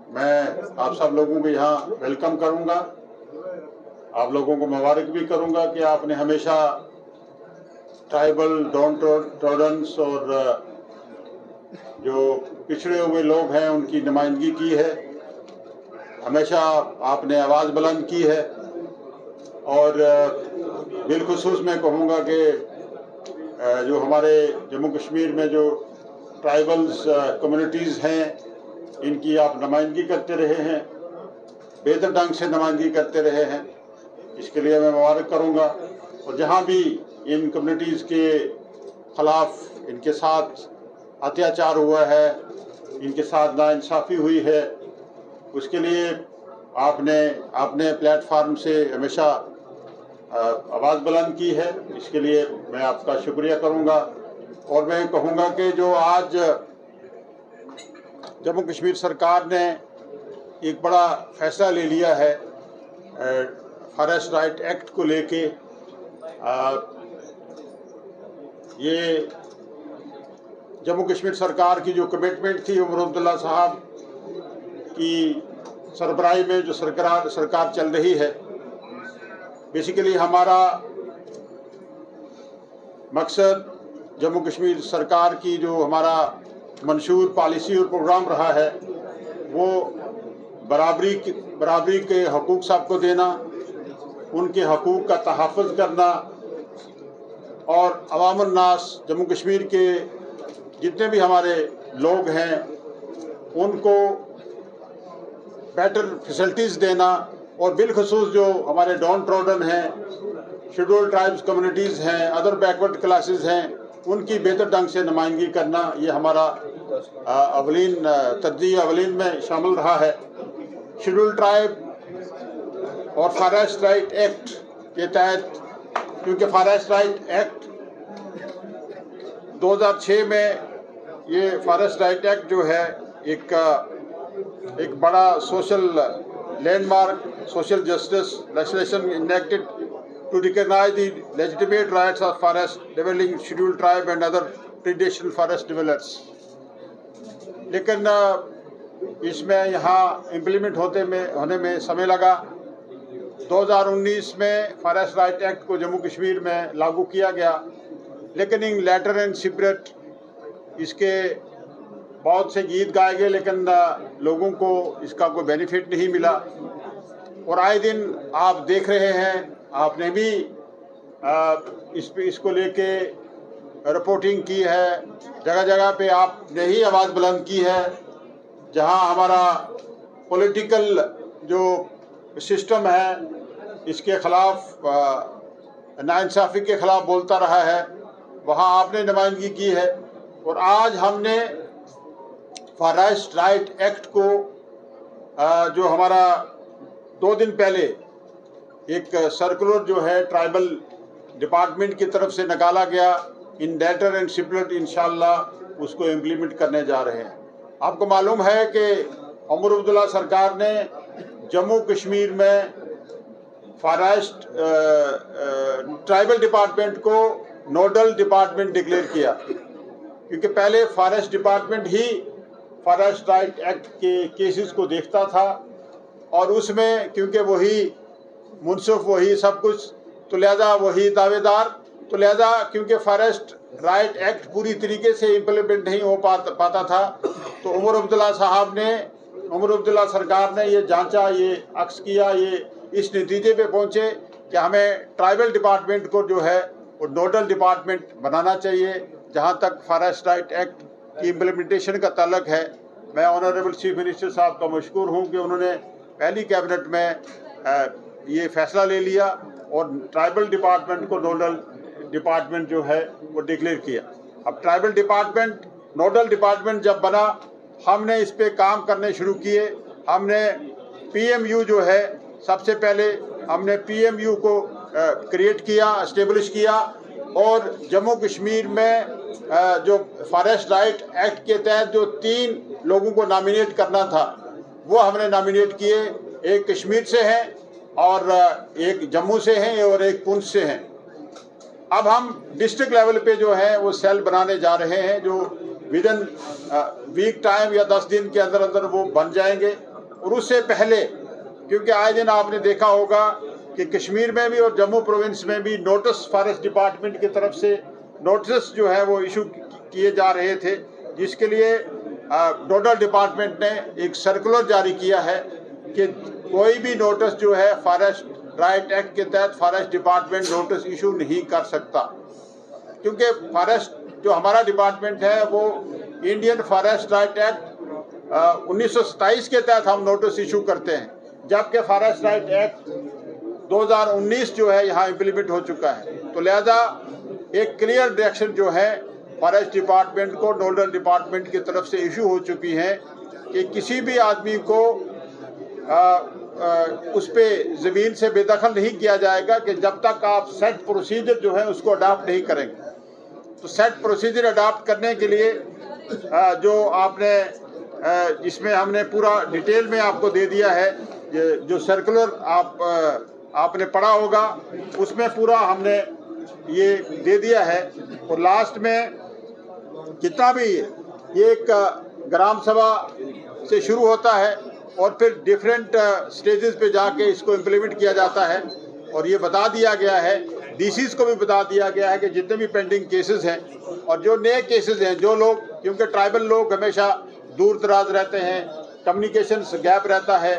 मैं आप सब लोगों को यहाँ वेलकम करूँगा। आप लोगों को मुबारक भी करूँगा कि आपने हमेशा ट्राइबल डोंटोडन्स और जो पिछड़े हुए लोग हैं उनकी नुमाइंदगी की है। हमेशा आपने आवाज़ बुलंद की है और बिलखुसूस मैं कहूँगा कि जो हमारे जम्मू कश्मीर में जो ट्राइबल्स कम्युनिटीज़ हैं इनकी आप नुमाइंदगी करते रहे हैं, बेहतर ढंग से नुमाइंदगी करते रहे हैं, इसके लिए मैं मुबारक करूँगा। और जहाँ भी इन कम्युनिटीज़ के ख़िलाफ़ इनके साथ अत्याचार हुआ है, इनके साथ नाइंसाफ़ी हुई है, उसके लिए आपने अपने प्लेटफार्म से हमेशा आवाज़ बुलंद की है। इसके लिए मैं आपका शुक्रिया करूँगा। और मैं कहूँगा कि जो आज जम्मू कश्मीर सरकार ने एक बड़ा फैसला ले लिया है फॉरेस्ट राइट एक्ट को लेके, ये जम्मू कश्मीर सरकार की जो कमिटमेंट थी उमर अब्दुल्ला साहब की सरबराही में जो सरकार चल रही है, बेसिकली हमारा मकसद जम्मू कश्मीर सरकार की जो हमारा मंशूर पॉलिसी और प्रोग्राम रहा है वो बराबरी के हकूक़ सबको देना, उनके हकूक़ का तहफ़्फ़ुज़ करना और अवामुन नास जम्मू कश्मीर के जितने भी हमारे लोग हैं उनको बेटर फैसिलिटीज़ देना और बिलखुसूस जो हमारे डाउन ट्रॉडन हैं, शेड्यूल्ड ट्राइब्स कम्युनिटीज़ हैं, अदर बैकवर्ड क्लासेस हैं, उनकी बेहतर ढंग से नुमाइंदगी करना, ये हमारा अवलीन में शामिल रहा है। शेड्यूल्ड ट्राइब और फॉरेस्ट राइट एक्ट के तहत, क्योंकि फॉरेस्ट राइट एक्ट 2006 में ये फॉरेस्ट राइट एक्ट जो है एक बड़ा social landmark social justice legislation enacted to recognize the legitimate rights of forest dwelling scheduled tribe and other traditional forest dwellers। लेकिन इसमें यहाँ इम्प्लीमेंट होने में समय लगा। 2019 में फॉरेस्ट राइट एक्ट को जम्मू कश्मीर में लागू किया गया, लेकिन इन लेटर एंड सिपरेट इसके बहुत से गीत गाए गए, लेकिन लोगों को इसका कोई बेनिफिट नहीं मिला। और आए दिन आप देख रहे हैं, आपने भी इसको लेके रिपोर्टिंग की है, जगह जगह पे आपने ही आवाज़ बुलंद की है। जहां हमारा पॉलिटिकल जो सिस्टम है इसके ख़िलाफ़ नाइंसाफ़ी के ख़िलाफ़ बोलता रहा है, वहां आपने नुमाइंदगी की है। और आज हमने फॉरेस्ट राइट एक्ट को जो हमारा 2 दिन पहले एक सर्कुलर जो है ट्राइबल डिपार्टमेंट की तरफ से निकाला गया, इन लेटर एंड सिपरेट इंशाल्लाह उसको इम्प्लीमेंट करने जा रहे हैं। आपको मालूम है कि उमर अब्दुल्ला सरकार ने जम्मू कश्मीर में फॉरेस्ट ट्राइबल डिपार्टमेंट को नोडल डिपार्टमेंट डिक्लेयर किया, क्योंकि पहले फॉरेस्ट डिपार्टमेंट ही फॉरेस्ट राइट एक्ट के केसेस को देखता था और उसमें क्योंकि वही मुनसिफ वही सब कुछ, तो लिहाजा वही दावेदार, तो लिहाजा क्योंकि फॉरेस्ट राइट एक्ट पूरी तरीके से इम्प्लीमेंट नहीं हो पाता था, तो उमर अब्दुल्ला सरकार ने ये जांचा, ये अक्स किया, ये इस नतीजे पे पहुँचे कि हमें ट्राइबल डिपार्टमेंट को जो है वो नोडल डिपार्टमेंट बनाना चाहिए। जहाँ तक फॉरेस्ट राइट एक्ट की इम्प्लीमेंटेशन का ताल्लुक है, मैं ऑनरेबल चीफ मिनिस्टर साहब का मशकूर हूँ कि उन्होंने पहली कैबिनेट में ये फैसला ले लिया और ट्राइबल डिपार्टमेंट को नोडल डिपार्टमेंट जो है वो डिक्लेयर किया। अब ट्राइबल डिपार्टमेंट नोडल डिपार्टमेंट जब बना, हमने इस पे काम करने शुरू किए। हमने PMU जो है, सबसे पहले हमने PMU को क्रिएट किया, एस्टेब्लिश किया और जम्मू कश्मीर में जो फॉरेस्ट राइट एक्ट के तहत जो 3 लोगों को नॉमिनेट करना था वो हमने नॉमिनेट किए। एक कश्मीर से हैं और एक जम्मू से हैं और एक पुंछ से हैं। अब हम डिस्ट्रिक्ट लेवल पे जो है वो सेल बनाने जा रहे हैं, जो विदिन वीक टाइम या 10 दिन के अंदर अंदर वो बन जाएंगे। اور उससे पहले, क्योंकि आए दिन आपने देखा होगा कि कश्मीर में भी और जम्मू प्रोविंस में भी नोटिस फॉरेस्ट डिपार्टमेंट की तरफ से नोटिस जो है वो इशू किए जा रहे थे, जिसके लिए नोडल डिपार्टमेंट ने एक सर्कुलर जारी किया है कि कोई भी नोटिस जो है फॉरेस्ट राइट एक्ट के तहत फॉरेस्ट डिपार्टमेंट नोटिस इशू नहीं कर सकता, क्योंकि फॉरेस्ट जो हमारा डिपार्टमेंट है वो इंडियन फॉरेस्ट राइट एक्ट 1927 के तहत हम नोटिस इशू करते हैं, जबकि फॉरेस्ट राइट एक्ट 2019 जो है यहाँ इम्प्लीमेंट हो चुका है। तो लिहाजा एक क्लियर डायरेक्शन जो है फॉरेस्ट डिपार्टमेंट को नोडल डिपार्टमेंट की तरफ से इशू हो चुकी है कि किसी भी आदमी को उस पे ज़मीन से बेदखल नहीं किया जाएगा कि जब तक आप सेट प्रोसीजर जो है उसको अडॉप्ट नहीं करेंगे। तो सेट प्रोसीजर अडॉप्ट करने के लिए जो आपने जिसमें हमने पूरा डिटेल में आपको दे दिया है, जो सर्कुलर आपने पढ़ा होगा उसमें पूरा हमने ये दे दिया है। और लास्ट में कितना भी ये एक ग्राम सभा से शुरू होता है और फिर डिफरेंट स्टेजेस पे जाके इसको इम्प्लीमेंट किया जाता है। और ये बता दिया गया है, डीसीज को भी बता दिया गया है कि जितने भी पेंडिंग केसेस हैं और जो नए केसेस हैं, जो लोग, क्योंकि ट्राइबल लोग हमेशा दूर दराज रहते हैं, कम्युनिकेशंस गैप रहता है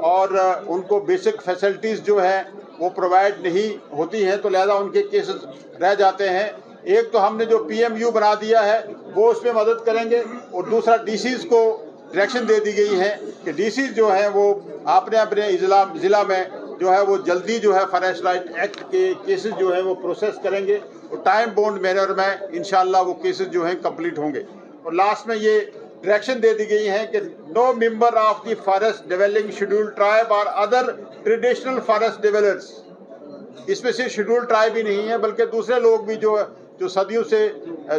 और उनको बेसिक फैसिलिटीज़ जो है वो प्रोवाइड नहीं होती हैं, तो लिहाजा उनके केसेस रह जाते हैं। एक तो हमने जो PMU बना दिया है वो उसमें मदद करेंगे, और दूसरा डीसीज को डायरेक्शन दे दी गई है कि डीसीज जो है वो अपने अपने ज़िला में जो है वो जल्दी जो है फॉरेस्ट राइट एक्ट के केसेस जो है वो प्रोसेस करेंगे और टाइम बाउंड मैनर में इंशाल्लाह वो केसेस जो हैं कंप्लीट होंगे। और लास्ट में ये डायरेक्शन दे दी गई है कि no member of the forest developing schedule tribe और अदर ट्रेडिशनल फॉरेस्ट डेवलपर्स, इसमें सिर्फ शेड्यूल ट्राइब ही नहीं है बल्कि दूसरे लोग भी जो सदियों से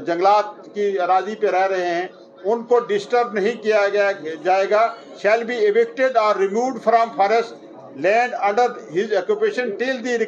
जंगलात की अराजी पे रह रहे हैं, उनको डिस्टर्ब नहीं किया जाएगा। शैल बी एविक्टेड और removed from forest land under his occupation till the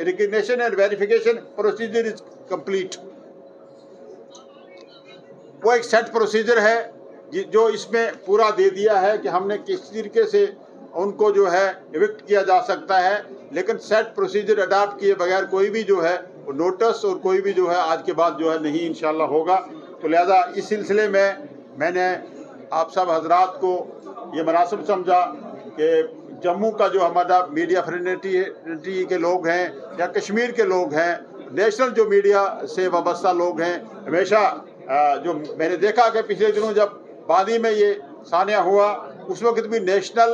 recognition and verification procedure is complete. वो एक सेट प्रोसीजर है जो इसमें पूरा दे दिया है कि हमने किस तरीके से उनको जो है एविक्ट किया जा सकता है, लेकिन सेट प्रोसीजर अडॉप्ट किए बगैर कोई भी जो है वो नोटिस और कोई भी जो है आज के बाद जो है नहीं इंशाल्लाह होगा। तो लिहाजा इस सिलसिले में मैंने आप सब हजरात को ये मुनासिब समझा कि जम्मू का जो हमारा मीडिया फ्रेंडली के लोग हैं या कश्मीर के लोग हैं, नेशनल जो मीडिया से वाबस्ता लोग हैं, हमेशा जो मैंने देखा कि पिछले दिनों जब बादी में ये सानिया हुआ उस वक्त भी नेशनल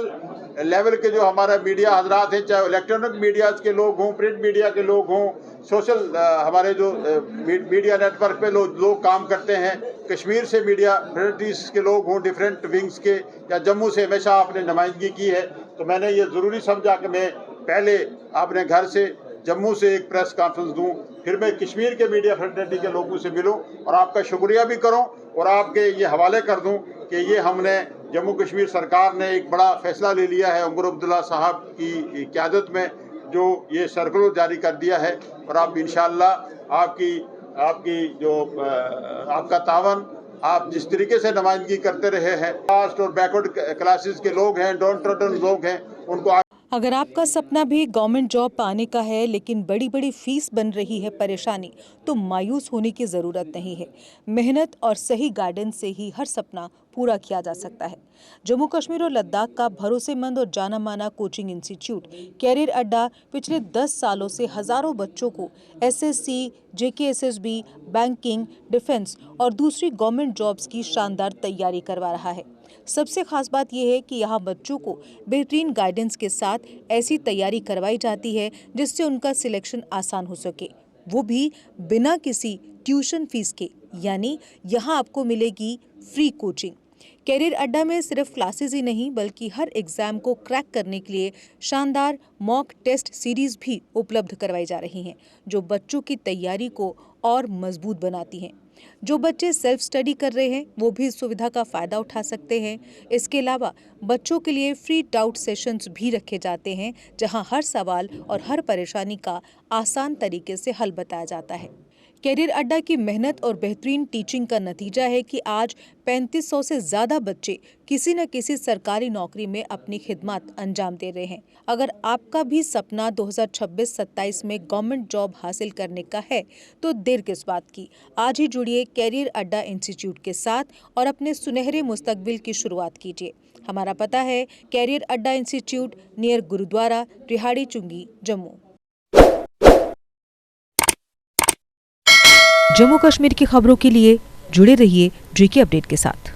लेवल के जो हमारा मीडिया हजरात हैं, चाहे इलेक्ट्रॉनिक मीडिया के लोग हों, प्रिंट मीडिया के लोग हों, सोशल हमारे जो मीडिया नेटवर्क पे लोग काम करते हैं, कश्मीर से मीडिया फ्रेंडलीज के लोग हों, डिफरेंट विंग्स के, या जम्मू से हमेशा आपने नुमाइंदगी की है। तो मैंने ये ज़रूरी समझा कि मैं पहले अपने घर से जम्मू से एक प्रेस कॉन्फ्रेंस दूं, फिर मैं कश्मीर के मीडिया फ्रेंडली के लोगों से मिलूं और आपका शुक्रिया भी करूं और आपके ये हवाले कर दूं कि ये हमने जम्मू कश्मीर सरकार ने एक बड़ा फैसला ले लिया है उमर अब्दुल्ला साहब की क़यादत में, जो ये सर्कुलर जारी कर दिया है। और आप इंशाअल्लाह आपकी जो आपका तावन, आप जिस तरीके से नुमाइंदगी करते रहे हैं, कास्ट और बैकवर्ड क्लासेस के लोग हैं, डाउन ट्रोडन लोग हैं, उनको अगर आपका सपना भी गवर्नमेंट जॉब पाने का है लेकिन बड़ी बड़ी फीस बन रही है परेशानी, तो मायूस होने की ज़रूरत नहीं है। मेहनत और सही गाइडेंस से ही हर सपना पूरा किया जा सकता है। जम्मू कश्मीर और लद्दाख का भरोसेमंद और जाना माना कोचिंग इंस्टीट्यूट कैरियर अड्डा पिछले 10 सालों से हज़ारों बच्चों को SSC, JKSSB, बैंकिंग, डिफेंस और दूसरी गवर्नमेंट जॉब्स की शानदार तैयारी करवा रहा है। सबसे खास बात यह है कि यहाँ बच्चों को बेहतरीन गाइडेंस के साथ ऐसी तैयारी करवाई जाती है जिससे उनका सिलेक्शन आसान हो सके, वो भी बिना किसी ट्यूशन फीस के। यानी यहाँ आपको मिलेगी फ्री कोचिंग। कैरियर अड्डा में सिर्फ क्लासेस ही नहीं बल्कि हर एग्जाम को क्रैक करने के लिए शानदार मॉक टेस्ट सीरीज भी उपलब्ध करवाई जा रही हैं, जो बच्चों की तैयारी को और मजबूत बनाती हैं। जो बच्चे सेल्फ स्टडी कर रहे हैं वो भी इस सुविधा का फ़ायदा उठा सकते हैं। इसके अलावा बच्चों के लिए फ्री डाउट सेशंस भी रखे जाते हैं, जहां हर सवाल और हर परेशानी का आसान तरीके से हल बताया जाता है। कैरियर अड्डा की मेहनत और बेहतरीन टीचिंग का नतीजा है कि आज 3500 से ज्यादा बच्चे किसी न किसी सरकारी नौकरी में अपनी खिदमत अंजाम दे रहे हैं। अगर आपका भी सपना 2026-27 में गवर्नमेंट जॉब हासिल करने का है तो देर किस बात की। आज ही जुड़िए कैरियर अड्डा इंस्टीट्यूट के साथ और अपने सुनहरे मुस्तकबिल की शुरुआत कीजिए। हमारा पता है कैरियर अड्डा इंस्टीट्यूट, नियर गुरुद्वारा, रिहाड़ी चुंगी, जम्मू। जम्मू कश्मीर की खबरों के लिए जुड़े रहिए JK अपडेट के साथ।